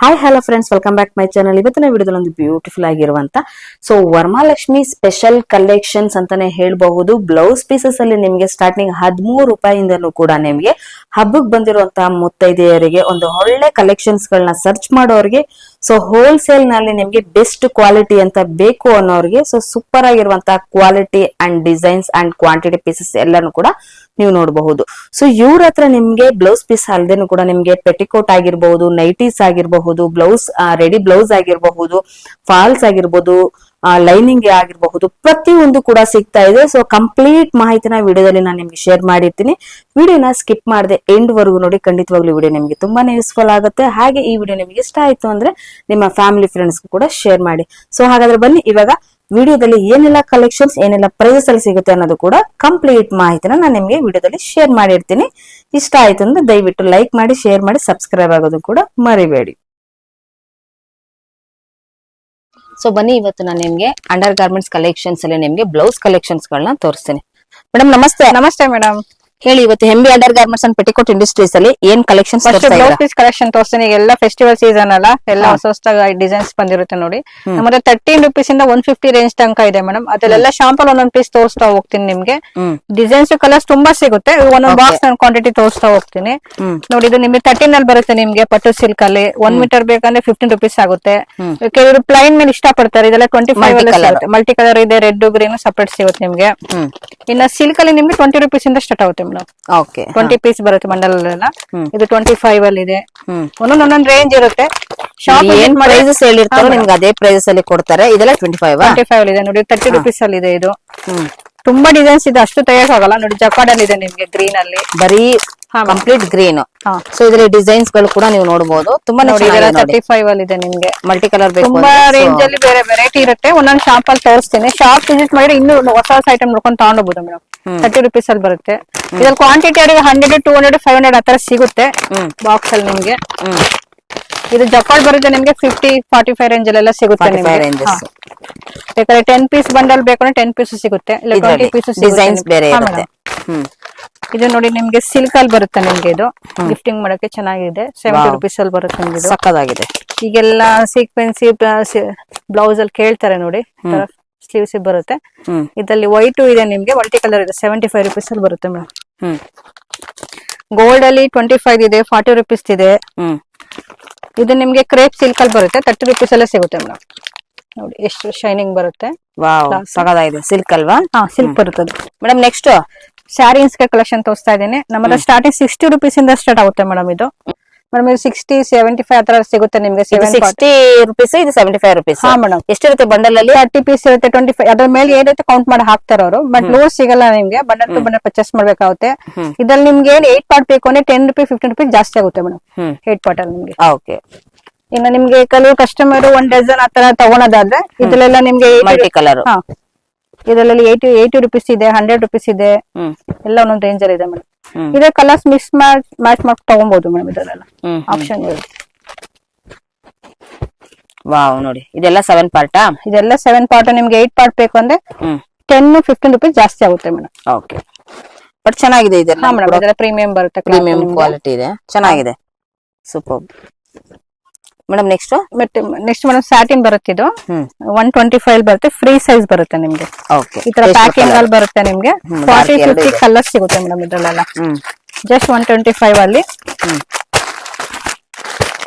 Hi hello friends, welcome back my channel. ಇವತ್ತಿನ ವಿಡಿಯೋದಲ್ಲಿ ಒಂದು ಬ್ಯೂಟಿಫುಲ್ ಆಗಿರುವಂತ ವರಮಹಾಲಕ್ಷ್ಮಿ ಸ್ಪೆಷಲ್ ಕಲೆಕ್ಷನ್ಸ್ ಅಂತಾನೆ ಹೇಳಬಹುದು. ಬ್ಲೌಸ್ ಪೀಸಸ್ ಅಲ್ಲಿ ನಿಮ್ಗೆ ಸ್ಟಾರ್ಟಿಂಗ್ 13 ರೂಪಾಯಿಂದನೂ ಕೂಡ ನಿಮ್ಗೆ ಹಬ್ಬಕ್ಕೆ ಬಂದಿರುವಂತಹ ಮುತ್ತೈದೆಯರಿಗೆ ಒಂದು ಒಳ್ಳೆ ಕಲೆಕ್ಷನ್ಸ್ ಗಳನ್ನ ಸರ್ಚ್ ಮಾಡೋರಿಗೆ, ಹೋಲ್ಸೇಲ್ ನಲ್ಲಿ ನಿಮ್ಗೆ ಬೆಸ್ಟ್ ಕ್ವಾಲಿಟಿ ಅಂತ ಬೇಕು ಅನ್ನೋರಿಗೆ ಸೂಪರ್ ಆಗಿರುವಂತಹ quality and designs and quantity pieces ಎಲ್ಲಾನು ಕೂಡ ನೀವು ನೋಡಬಹುದು. ಇವ್ರ ಹತ್ರ ನಿಮ್ಗೆ ಬ್ಲೌಸ್ ಪೀಸ್ ಅಲ್ದೇನು ಕೂಡ ನಿಮ್ಗೆ ಪೆಟಿಕೋಟ್ ಆಗಿರಬಹುದು, ನೈಟೀಸ್ ಆಗಿರಬಹುದು, ಬ್ಲೌಸ್ ರೆಡಿ ಬ್ಲೌಸ್ ಆಗಿರಬಹುದು, ಫಾಲ್ಸ್ ಆಗಿರ್ಬೋದು, ಲೈನಿಂಗ್ ಆಗಿರಬಹುದು, ಪ್ರತಿಯೊಂದು ಕೂಡ ಸಿಗ್ತಾ ಇದೆ. ಕಂಪ್ಲೀಟ್ ಮಾಹಿತಿನ ವಿಡಿಯೋದಲ್ಲಿ ನಾನು ನಿಮ್ಗೆ ಶೇರ್ ಮಾಡಿರ್ತೀನಿ. ವಿಡಿಯೋನ ಸ್ಕಿಪ್ ಮಾಡದೆ ಎಂಡ್ ವರೆಗೂ ನೋಡಿ. ಖಂಡಿತವಾಗ್ಲೂ ವಿಡಿಯೋ ನಿಮ್ಗೆ ತುಂಬಾನೇ ಯೂಸ್ಫುಲ್ ಆಗುತ್ತೆ. ಹಾಗೆ ಈ ವಿಡಿಯೋ ನಿಮ್ಗೆ ಇಷ್ಟ ಆಯ್ತು ಅಂದ್ರೆ ನಿಮ್ಮ ಫ್ಯಾಮಿಲಿ ಫ್ರೆಂಡ್ಸ್ ಕೂಡ ಶೇರ್ ಮಾಡಿ. ಹಾಗಾದ್ರೆ ಬನ್ನಿ, ಇವಾಗ ವಿಡಿಯೋದಲ್ಲಿ ಏನೆಲ್ಲ ಕಲೆಕ್ಷನ್ಸ್, ಏನೆಲ್ಲ ಪ್ರೈಸಸ್ ಅಲ್ಲಿ ಸಿಗುತ್ತೆ ಅನ್ನೋದು ಕೂಡ ಕಂಪ್ಲೀಟ್ ಮಾಹಿತಿನ ನಾನು ನಿಮ್ಗೆ ವಿಡಿಯೋದಲ್ಲಿ ಶೇರ್ ಮಾಡಿರ್ತೀನಿ. ಇಷ್ಟ ಆಯ್ತು ಅಂದ್ರೆ ದಯವಿಟ್ಟು ಲೈಕ್ ಮಾಡಿ, ಶೇರ್ ಮಾಡಿ, ಸಬ್ಸ್ಕ್ರೈಬ್ ಆಗೋದು ಕೂಡ ಮರಿಬೇಡಿ. ಬನ್ನಿ, ಇವತ್ತು ನಾನು ನಿಮ್ಗೆ ಅಂಡರ್ ಗಾರ್ಮೆಂಟ್ಸ್ ಕಲೆಕ್ಷನ್ಸ್ ಅಲ್ಲಿ ನಿಮ್ಗೆ ಬ್ಲೌಸ್ ಕಲೆಕ್ಷನ್ಸ್ ಗಳನ್ನ ತೋರಿಸ್ತೀನಿ. ಮೇಡಮ್ ನಮಸ್ತೆ. ನಮಸ್ತೆ ಮೇಡಮ್. ಹೇಳಿ, ಇವತ್ತು ಹೆಂಬಿ under garments and petticoat industries ಅಲ್ಲಿ ಏನ್ ಕಲೆಕ್ಷನ್ಸ್? ಬ್ಲೌಸ್ ಪೀಸ್ ಕಲೆಕ್ಷನ್ ತೋರಿಸ್ತೀನಿ. ಎಲ್ಲ ಫೆಸ್ಟಿವಲ್ ಸೀಸನ್ ಅಲ್ಲ, ಎಲ್ಲ ಹೊಸ ಹೊಸ ಡಿಸೈನ್ಸ್ ಬಂದಿರುತ್ತೆ ನೋಡಿ. ನಮ್ಮತ್ರ 13 ರೂಪೀಸ್ ಇಂದ 150 ರೇಂಜ್ ತನಕ ಇದೆ ಮೇಡಮ್. ಅದೆಲ್ಲ ಶಾಂಪಲ್ ಒಂದೊಂದ್ ಪೀಸ್ ತೋರಿಸ್ತಾ ಹೋಗ್ತೀನಿ ನಿಮ್ಗೆ. ಡಿಸೈನ್ಸ್ ಕಲರ್ಸ್ ತುಂಬಾ ಸಿಗುತ್ತೆ. ಒಂದೊಂದ್ ಬಾಕ್ಸ್ ನಾನು ಕ್ವಾಂಟಿಟಿ ತೋರಿಸ್ತಾ ಹೋಗ್ತೀನಿ ನೋಡಿ. ಇದು ನಿಮ್ಗೆ 13 ಅಲ್ಲಿ ಬರುತ್ತೆ ನಿಮ್ಗೆ ಪಟ್ಟು ಸಿಲ್ಕ್ ಅಲ್ಲಿ. 1 ಮೀಟರ್ ಬೇಕಂದ್ರೆ 15 ರೂಪೀಸ್ ಆಗುತ್ತೆ. ಕೆಲವರು ಪ್ಲೈನ್ ಮೇಲೆ ಇಷ್ಟ ಪಡ್ತಾರೆ. ಇದೆಲ್ಲ 25 ಅಲ್ಲಿ ಸಿಗುತ್ತೆ. ಮಲ್ಟಿ ಕಲರ್ ಇದೆ, ರೆಡ್ ಗ್ರೀನ್ ಸಪರೇಟ್ ಸಿಗುತ್ತೆ ನಿಮ್ಗೆ. ಇನ್ನ ಸಿಲ್ಕ್ ಅಲ್ಲಿ ನಿಮ್ಗೆ 20 ರೂಪೀಸ್ ಇಂದ ಸ್ಟಾರ್ಟ್ ಆಗುತ್ತೆ ಮೇಡಮ್. 20 ಪೀಸ್ ಬರುತ್ತೆ ಬಂಡಲ್ ಎಲ್ಲ. ಇದು 25 ಅಲ್ಲಿ ಇದೆ. ಒಂದೊಂದ್ ರೇಂಜ್ ಇರುತ್ತೆ. ಶಾಪ್ ಏನ್ ಪ್ರೈಸಸ್ ಹೇಳಿರ್ತಾರೋ ನಿಮ್ಗೆ ಅದೇ ಪ್ರೈಸಸ್ ಅಲ್ಲಿ ಕೊಡ್ತಾರೆ. ಇದೆಲ್ಲ 25 ಅಲ್ಲಿ ಇದೆ ನೋಡಿ. 30 ರೂಪೀಸ್ ಅಲ್ಲಿ ಇದೆ. ಇದು ತುಂಬಾ ಡಿಸೈನ್ಸ್ ಇದೆ, ಅಷ್ಟು ತೆಗಿಯಕ್ಕಾಗಲ್ಲ ನೋಡಿ. ಜಕಾರ್ಡ್ ಅಲ್ಲಿ ಇದೆ ನಿಮ್ಗೆ, ಗ್ರೀನ್ ಅಲ್ಲಿ ಬರೀ ಕಂಪ್ಲೀಟ್ ಗ್ರೀನ್. ಇದರಲ್ಲಿ ಡಿಸೈನ್ಸ್ ಗಳು ಕೂಡ ನೀವು ನೋಡಬಹುದು. ತುಂಬಾ 35 ಅಲ್ಲಿ ಇದೆ ನಿಮ್ಗೆ. ಮಲ್ಟಿ ಕಲರ್ ಬೇಕು, ತುಂಬಾ ರೇಂಜ್ ಅಲ್ಲಿ ಬೇರೆ ವೆರೈಟಿ ಇರುತ್ತೆ. ಒಂದೊಂದು ಶಾಂಪಲ್ ತೋರಿಸ್ತೀನಿ. ಶಾಪ್ ವಿಸಿಟ್ ಮಾಡಿ ಇನ್ನೂ ಹೊಸ ಹೊಸ ಐಟಮ್ ನೋಡ್ಕೊಂಡು ತಗೊಂಡೋಗ್ಬೋದು ಮೇಡಮ್. 30 ರೂಪೀಸ್ ಅಲ್ಲಿ ಬರುತ್ತೆ. ಇದ್ರಲ್ಲಿ ಕ್ವಾಂಟಿಟಿ ಅವರಿಗೆ 100, 200, 500 ಆತರ ಸಿಗುತ್ತೆ ಬಾಕ್ಸ್ ಅಲ್ಲಿ ನಿಮ್ಗೆ. ಇದು ಜಕಾರ್ಡ್ ಬರುತ್ತೆ ನಿಮ್ಗೆ 50, 45 ರೇಂಜ್ ಅಲ್ಲೆಲ್ಲ ಸಿಗುತ್ತೆ ನಿಮ್ಗೆ. ಬೇಕಾದ್ರೆ 10 ಪೀಸ್ ಬಂಡಲ್ ಬೇಕಂದ್ರೆ 10 ಪೀಸ್ ಸಿಗುತ್ತೆ. 20 ಪೀಸ್ ಡಿಸೈನ್ಸ್ ಬೇರೆ ಇರುತ್ತೆ. ಇದು ನೋಡಿ ನಿಮ್ಗೆ ಸಿಲ್ಕ್ ಅಲ್ಲಿ ಬರುತ್ತೆ ನಿಮ್ಗೆ. ಇದು ಗಿಫ್ಟಿಂಗ್ ಮಾಡಕ್ಕೆ ಚೆನ್ನಾಗಿದೆ. 70 ರೂಪೀಸ್ ಅಲ್ಲಿ ಬರುತ್ತೆ ನಿಮ್ಗೆ. ಸಕ್ಕದಾಗಿದೆ. ಈಗೆಲ್ಲ ಸೀಕ್ವೆನ್ಸಿ ಬ್ಲೌಸ್ ಅಲ್ಲಿ ಕೇಳ್ತಾರೆ ನೋಡಿ. ಸ್ಲೀವ್ಸ್ ಬರುತ್ತೆ. ಇದರಲ್ಲಿ ವೈಟ್ ಇದೆ ನಿಮ್ಗೆ, ಮಲ್ಟಿ ಕಲರ್ ಇದೆ. 75 ರೂಪೀಸ್ ಅಲ್ಲಿ ಬರುತ್ತೆ ಮೇಡಮ್. ಗೋಲ್ಡ್ ಅಲ್ಲಿ 25 ಇದೆ, 40 ರೂಪೀಸ್ ಇದೆ. ಇದು ನಿಮ್ಗೆ ಕ್ರೇಪ್ ಸಿಲ್ಕ್ ಅಲ್ಲಿ ಬರುತ್ತೆ. 30 ರೂಪೀಸ್ ಅಲ್ಲೇ ಸಿಗುತ್ತೆ ಮೇಡಮ್. ನೋಡಿ ಎಷ್ಟು ಶೈನಿಂಗ್ ಬರುತ್ತೆ. ಸಗದಾಗಿದೆ. ಸಿಲ್ಕ್ ಅಲ್ವಾ? ಸಿಲ್ಕ್ ಬರುತ್ತೆ ಮೇಡಮ್. ನೆಕ್ಸ್ಟ್ ಸ್ಯಾರೀಸ್ ಕಲೆಕ್ಷನ್ ತೋರಿಸ್ತಾ ಇದ್ದೀನಿ. ನಮ್ಮಲ್ಲಿ ಸ್ಟಾರ್ಟಿಂಗ್ 60 ರೂಪೀಸ್ ಇಂದ ಸ್ಟಾರ್ಟ್ ಆಗುತ್ತೆ ಮೇಡಮ್. ಇದು ಮೇಡಮ್ ಇದು 60, 75 ಆತರ ಸಿಗುತ್ತೆ ನಿಮ್ಗೆ. 60 ರೂಪೀಸ್, ಇದು 75 ರೂಪೀಸ್. ಹಾ ಮೇಡಮ್. ಎಷ್ಟಿರುತ್ತೆ ಬಂಡಲ್ ಅಲ್ಲಿ? 30 ಪೀಸ್ ಇರುತ್ತೆ, 25. ಅದ್ರ ಮೇಲೆ ಏನೈತೆ ಕೌಂಟ್ ಮಾಡಿ ಹಾಕ್ತಾರ ಅವರು. ಬಟ್ ಲೂಸ್ ಸಿಗಲ್ಲ ನಿಮ್ಗೆ. ಬಂಡಲ್ ಟು ಬಂಡಲ್ ಪರ್ಚೇಸ್ ಮಾಡ್ಬೇಕಾಗುತ್ತೆ. ಇದ್ರಲ್ಲಿ ನಿಮ್ಗೆ 8 ಪಾರ್ಟ್ ಬೇಕು ಅಂದ್ರೆ 10 ರೂಪೀಸ್ 15 ರೂಪೀಸ್ ಜಾಸ್ತಿ ಆಗುತ್ತೆ ಮೇಡಮ್. 8 ಪಾರ್ಟ್ ಅಲ್ಲಿ ನಿಮ್ಗೆ. ಓಕೆ. ಇನ್ನು ನಿಮ್ಗೆ ಕೆಲವು ಕಸ್ಟಮರ್ 1 ಡಜನ್ ಆತರ ತಗೊಳೋದಾದ್ರೆ ಇದ್ರಲ್ಲೆಲ್ಲ ನಿಮ್ಗೆ ಮಲ್ಟಿ ಕಲರ್. ಇದರಲ್ಲಿ 80 ರೂಪೀಸ್ ಇದೆ, 100 ರೂಪೀಸ್ ಇದೆ. ಎಲ್ಲ ಒಂದೊಂದು ರೇಂಜ್ ಅಲ್ಲಿ ಇದೆ ಮೇಡಮ್. ಇದೇ ಕಲರ್ಸ್ ಮಿಕ್ಸ್ ಮ್ಯಾಚ್ ಮಾಡಿ ತಗೊಬಹುದು ಮೇಡಮ್. ಇದರಲ್ಲ ಆಪ್ಷನ್ ಇರುತ್ತೆ. ವಾವ್, ನೋಡಿ ಇದೆಲ್ಲ 7 ಪಾರ್ಟ್. ಇದೆಲ್ಲ 7 ಪಾರ್ಟ್. ನಿಮ್ಗೆ 8 ಪಾರ್ಟ್ ಬೇಕು ಅಂದ್ರೆ 10, 15 ರೂಪೀಸ್ ಜಾಸ್ತಿ ಆಗುತ್ತೆ ಮೇಡಮ್. ಓಕೆ, ಬಟ್ ಚೆನ್ನಾಗಿದೆ. ಇದೆಲ್ಲ ಮೇಡಮ್ ಇದೆಲ್ಲ ಪ್ರೀಮಿಯಂ ಬರುತ್ತೆ, ಪ್ರೀಮಿಯಂ ಕ್ವಾಲಿಟಿ ಇದೆ, ಚೆನ್ನಾಗಿದೆ, super madam. Next madam satin ಬರುತ್ತೆ. ಇದು 125 ಬರುತ್ತೆ. ಫ್ರೀ ಸೈಜ್ ಬರುತ್ತೆ ನಿಮ್ಗೆ. ಈ ತರ ಪ್ಯಾಕಿಂಗ್ ಅಲ್ಲಿ ಬರುತ್ತೆ ನಿಮ್ಗೆ. 40, 50 ಕಲರ್ ಸಿಗುತ್ತೆ ಮೇಡಮ್ ಇದ್ರಲ್ಲೆಲ್ಲ. ಜಸ್ಟ್ 125 ಅಲ್ಲಿ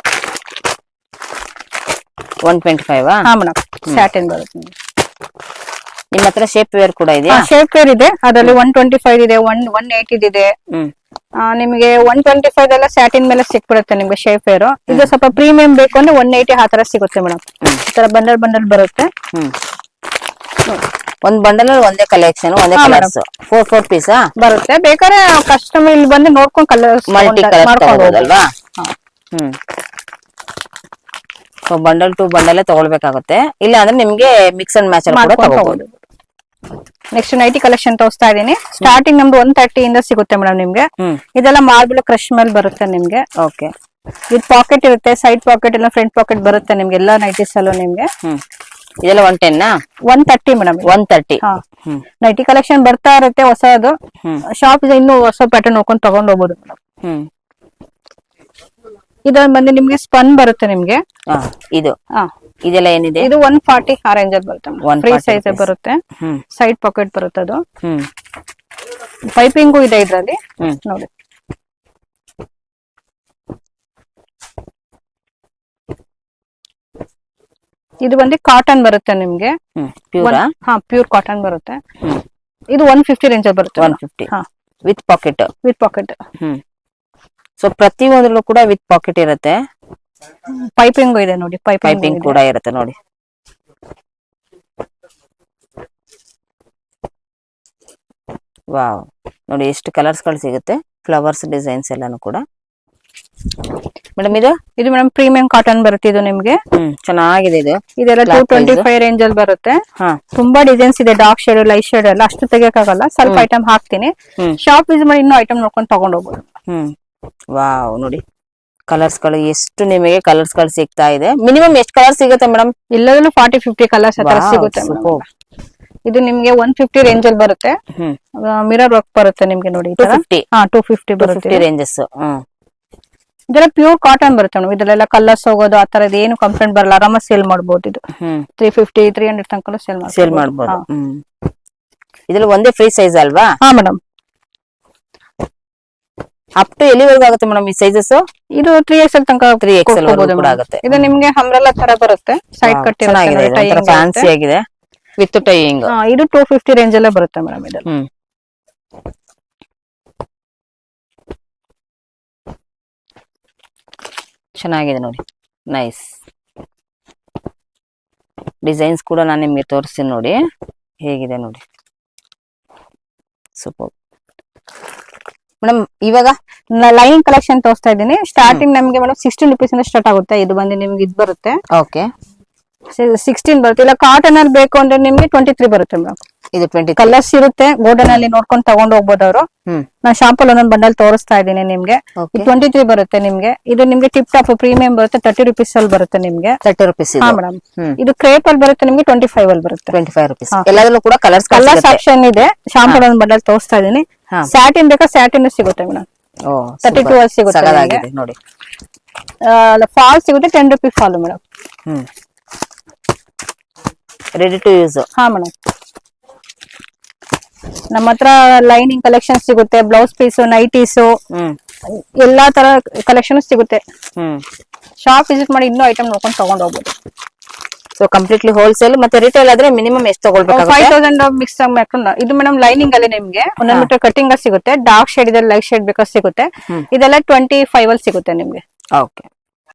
125. ಹಾ ಮೇಡಮ್, ಸ್ಯಾಟಿನ್ ಬರುತ್ತೆ. ನಿಮ್ಮ ಹತ್ರ ಶೇಪ್ ವೇರ್ ಕೂಡ ಇದೆಯಾ? ಶೇಪ್ ವೇರ್ ಇದೆ. ಅದರಲ್ಲಿ 125 ಇದೆ, 180 ಇದೆ. ನಿಮಗೆ 125 ಎಲ್ಲ ಸ್ಯಾಟಿನ್ ಮೇಲೆ ಸಿಕ್ಬಿಡುತ್ತೆ ನಿಮ್ಗೆ ಶೇಪ್ ವೇರ್. ಇದು ಸ್ವಲ್ಪ ಪ್ರೀಮಿಯಂ ಬೇಕು ಅಂದ್ರೆ 180 ಆ ತರ ಸಿಗುತ್ತೆ ಮೇಡಮ್. ಈ ತರ ಬಂಡಲ್ ಬರುತ್ತೆ. ಒಂದ್ ಬಂಡಲ್ ಒಂದೇ ಕಲೆಕ್ಷನ್, ಒಂದೇ ಕಲರ್ಸ್, 4 ಪೀಸ್ ಬರುತ್ತೆ. ಬೇಕಾದ್ರೆ ಕಸ್ಟಮರ್ ಇಲ್ಲಿ ಬಂದು ನೋಡ್ಕೊಂಡು ಕಲರ್ಸ್ ಮಲ್ಟಿ ಕಲರ್ ತಗೋಬಹುದಲ್ವಾ? ಬಂಡಲ್ ಟು ಬಂಡಲ್ ತಗೊಳ್ಬೇಕಾಗುತ್ತೆ. ಇಲ್ಲ ಅಂದ್ರೆ ನಿಮ್ಗೆ ಮಿಕ್ಸ್ ಅಂಡ್ ಮ್ಯಾಚ್ ಕೂಡ ತಗೋಬಹುದು. ನೆಕ್ಸ್ಟ್ ನೈಟಿ ಕಲೆಕ್ಷನ್ ತೋರಿಸ್ತಾ ಇದೀನಿ. ಸ್ಟಾರ್ಟಿಂಗ್ ನಮ್ದು 130 ಇಂದ ಸಿಗುತ್ತೆ ಮೇಡಮ್ ನಿಮ್ಗೆ. ಇದೆಲ್ಲ ಮಾರ್ಬಲ್ ಕ್ರಶ್ ಮೇಲೆ ಬರುತ್ತೆ ನಿಮ್ಗೆ. ಓಕೆ. ಇದು ಪಾಕೆಟ್ ಇರುತ್ತೆ, ಸೈಡ್ ಪಾಕೆಟ್ ಇಲ್ಲ ಫ್ರಂಟ್ ಪಾಕೆಟ್ ಬರುತ್ತೆ ನಿಮ್ಗೆ ಎಲ್ಲ ನೈಟೀಸ್ ಅಲ್ಲೂ ನಿಮ್ಗೆ. ಇದೆಲ್ಲ 110 130 ಮೇಡಮ್. 130 ನೈಟಿ ಕಲೆಕ್ಷನ್ ಬರ್ತಾ ಇರುತ್ತೆ ಹೊಸದು. ಶಾಪ್ ಇನ್ನೂ ಹೊಸ ಪ್ಯಾಟರ್ನ್ ನೋಡ್ಕೊಂಡು ತಗೊಂಡ್ ಹೋಗ್ಬೋದು. ಇದ್ರಲ್ಲಿ ಬಂದು ನಿಮ್ಗೆ ಸ್ಪನ್ ಬರುತ್ತೆ ನಿಮ್ಗೆ. ಇದು ಹಾ, ಇದೆಲ್ಲ ಏನಿದೆ? ಇದು 140 ಆ ರೇಂಜ್ ಅಲ್ಲಿ ಬರುತ್ತೆ. 140 ಫ್ರೀ ಸೈಜ್ ಬರುತ್ತೆ. ಸೈಡ್ ಪಾಕೆಟ್ ಬರುತ್ತೆ ಅದು. ಪೈಪಿಂಗು ಇದೆ ಇದ್ರಲ್ಲಿ ನೋಡಿ. ಇದು ಬಂದು ಕಾಟನ್ ಬರುತ್ತೆ ನಿಮ್ಗೆ. ಹಾ, ಪ್ಯೂರ್ ಕಾಟನ್ ಬರುತ್ತೆ. ಇದು 150 ರೇಂಜ್ ಅಲ್ಲಿ ಬರುತ್ತೆ. 150 with packet. With packet. So ಪ್ರತಿ ಒಂದ್ರಲ್ಲೂ ಕೂಡ ವಿತ್ ಪಾಕೆಟ್ ಇರುತ್ತೆ. ಪೈಪಿಂಗ್ ಇದೆ ನೋಡಿ. ಪೈಪಿಂಗ್ ಕೂಡ ಇರುತ್ತೆ ನೋಡಿ. ವಾವ್, ನೋಡಿ ಎಷ್ಟು ಕಲರ್ಸ್ ಗಳು ಸಿಗುತ್ತೆ. ಫ್ಲವರ್ಸ್ ಡಿಸೈನ್ಸ್ ಎಲ್ಲಾನು ಕೂಡ. ಮೇಡಮ್ ಇದು ಮೇಡಮ್ ಪ್ರೀಮಿಯಂ ಕಾಟನ್ ಬರುತ್ತೆ ಇದು ನಿಮ್ಗೆ. ಚೆನ್ನಾಗಿದೆ ಇದು. ಇದೆಲ್ಲ 225 ರೇಂಜ್ ಅಲ್ಲಿ ಬರುತ್ತೆ. ತುಂಬಾ ಡಿಸೈನ್ಸ್ ಇದೆ, ಡಾರ್ಕ್ ಶೇಡ್, ಲೈಟ್ ಶೇಡ್ ಎಲ್ಲ. ಅಷ್ಟು ತೆಗಿಯಕ್ಕಾಗಲ್ಲ, ಸ್ವಲ್ಪ ಐಟಮ್ ಹಾಕ್ತೀನಿ. ಶಾಪ್ ವಿಸಿಟ್ ಮಾಡಿ ಇನ್ನೂ ಐಟಮ್ ನೋಡ್ಕೊಂಡು ತಗೊಂಡ್ ಹೋಗ್ಬೋದು. ವಾವ್, ನೋಡಿ ಕಲರ್ಸ್ ಗಳು ಎಷ್ಟು ನಿಮಗೆ ಕಲರ್ಸ್ ಗಳು ಸಿಗ್ತಾ ಇದೆ. ಮಿನಿಮಮ್ ಎಷ್ಟು ಕಲರ್ ಸಿಗುತ್ತೆ ಮೇಡಮ್? ಇಲ್ಲದಲ್ಲೂ 40-50 ಕಲರ್ಸ್ ಸಿಗುತ್ತೆ. ಇದು ನಿಮ್ಗೆ 150 ರೇಂಜ್ ಅಲ್ಲಿ ಬರುತ್ತೆ. ಮಿರರ್ ವರ್ಕ್ ಬರುತ್ತೆ ನಿಮ್ಗೆ ನೋಡಿ. 250 ಬರುತ್ತೆ ರೇಂಜಸ್. ಇದೆಲ್ಲ ಪ್ಯೂರ್ ಕಾಟನ್ ಬರುತ್ತೆ ಮೇಡಮ್. ಇದೆಲ್ಲ ಕಲರ್ಸ್ ಹೋಗೋದು ಆ ತರದ್ ಏನು ಕಂಪ್ಲೇಂಟ್ ಬರಲ್ಲ. ಆರಾಮ ಸೇಲ್ ಮಾಡಬಹುದು. ಇದು 350-300 ತನಕ ಸೇಲ್ ಮಾಡಬಹುದು. ಇದ್ರಲ್ಲಿ ಒಂದೇ ಫ್ರೀ ಸೈಜ್ ಅಲ್ವಾ? ಹಾ ಮೇಡಮ್. ಅಪ್ ಟು ಎಲ್ಲಿವರೆಗೂ ಆಗುತ್ತೆ ಮೇಡಮ್ ಈ ಸೈಜಸ್? ಇದು 3XL ತನಕ 3XL ಕೂಡ ಆಗುತ್ತೆ. ಇದು ನಿಮ್ಗೆ ಅಂಬ್ರೆಲಾ ತರ ಬರುತ್ತೆ. ಸೈಡ್ ಕಟ್ ಫ್ಯಾನ್ಸಿ ಆಗಿದೆ ವಿತ್ ಟೈಯಿಂಗ್. ಇದು 250 ರೇಂಜ್ ಅಲ್ಲೇ ಬರುತ್ತೆ ಮೇಡಮ್. ಇದು ಚೆನ್ನಾಗಿದೆ ನೋಡಿ, ನೈಸ್ ಡಿಸೈನ್ಸ್ ಕೂಡ ನಾನು ನಿಮ್ಗೆ ತೋರಿಸ್ತೀನಿ ನೋಡಿ ಹೇಗಿದೆ ನೋಡಿ. Super madam. ಇವಾಗ ಲೈನಿಂಗ್ ಕಲೆಕ್ಷನ್ ತೋರಿಸ್ತಾ ಇದ್ದೀನಿ. ಸ್ಟಾರ್ಟಿಂಗ್ ನಮ್ಗೆ ಮೇಡಮ್ 16 ರುಪೀಸ್ ಇಂದ ಸ್ಟಾರ್ಟ್ ಆಗುತ್ತೆ. ಇದು ಬಂದು ನಿಮ್ಗೆ ಇದು ಬರುತ್ತೆ. ಓಕೆ, 16 ಬರುತ್ತೆ. ಇಲ್ಲ ಕಾಟನ್ ಅಲ್ಲಿ ಬೇಕು ಅಂದ್ರೆ ನಿಮ್ಗೆ 23 ಬರುತ್ತೆ ಮೇಡಮ್. ಇದು 20 ಕಲರ್ಸ್ ಇರುತ್ತೆ. ಗೋಲ್ಡನ್ ಅಲ್ಲಿ ನೋಡ್ಕೊಂಡು ತಗೊಂಡ್ ಹೋಗ್ಬೋದು ಅವರು. ನಾನು ಶಾಂಪಲ್ ಒಂದೊಂದು ಬಂಡಲ್ ತೋರಿಸ್ತಾ ಇದ್ದೀನಿ ನಿಮ್ಗೆ. 23 ಬರುತ್ತೆ ನಿಮ್ಗೆ. ಇದು ನಿಮ್ಗೆ ಟಿಪ್ ಟಾಪ್ ಪ್ರೀಮಿಯಂ ಬರುತ್ತೆ. 30 ರುಪೀಸ್ ಅಲ್ಲಿ ಬರುತ್ತೆ ನಿಮ್ಗೆ. 30 ರುಪೀಸ್. ಹಾ ಮೇಡಮ್. ಇದು ಕ್ರೇಪ್ ಅಲ್ಲಿ ಬರುತ್ತೆ ನಿಮ್ಗೆ 25 ಅಲ್ಲಿ ಬರುತ್ತೆ. 25 ರುಪೀಸ್. ಎಲ್ಲದರಲ್ಲೂ ಕೂಡ ಕಲರ್ಸ್ ಆಪ್ಷನ್ ಇದೆ. ಶಾಂಪಲ್ ಒಂದು ಬಂಡಲ್ ತೋರಿಸ್ತಾ ಇದ್ದೀನಿ. ಸ್ಯಾಟಿನ್ ಬೇಕಾ ಸ್ಯಾಟಿನ್ ಸಿಗುತ್ತೆ ಮೇಡಮ್. 32 ಅಲ್ಲಿ ಸಿಗುತ್ತೆ ನೋಡಿ. ಫಾಲ್ ಸಿಗುತ್ತೆ 10 rupees fall madam. Ready to use. ಹಾ ಮೇಡಮ್. ನಮ್ಮ ಹತ್ರ ಲೈನಿಂಗ್ ಕಲೆಕ್ಷನ್ ಸಿಗುತ್ತೆ. ಬ್ಲೌಸ್ ಪೀಸ್, ನೈಟೀಸು, ಎಲ್ಲಾ ತರ ಕಲೆಕ್ಷನ್ ಸಿಗುತ್ತೆ. ಶಾಪ್ ವಿಸಿಟ್ ಮಾಡಿ ಇನ್ನೂ ಐಟಮ್ ನೋಡ್ಕೊಂಡು ತಗೊಂಡ್ ಹೋಗ್ಬೋದು. So completely wholesale. ಮತ್ತೆ ರಿಟೇಲ್ ಆದ್ರೆ ಮಿನಿಮಮ್ ಎಷ್ಟು ತಗೊಳ್ಬೇಕು? 5000 ಮಿಕ್ಸ್ ಮಾಡ್ಕೊಂಡು. ಇದು ಮೇಡಮ್ ಲೈನಿಂಗ್ ಅಲ್ಲಿ ನಿಮ್ಗೆ 1 ಮೀಟರ್ ಕಟಿಂಗ್ ಸಿಗುತ್ತೆ. ಡಾರ್ಕ್ ಶೇಡ್ ಇದೆ, ಲೈಟ್ ಶೇಡ್ ಬೇಕಾದ್ರೆ ಸಿಗುತ್ತೆ. ಇದೆಲ್ಲ 25 ಅಲ್ಲಿ ಸಿಗುತ್ತೆ ನಿಮ್ಗೆ. ಓಕೆ.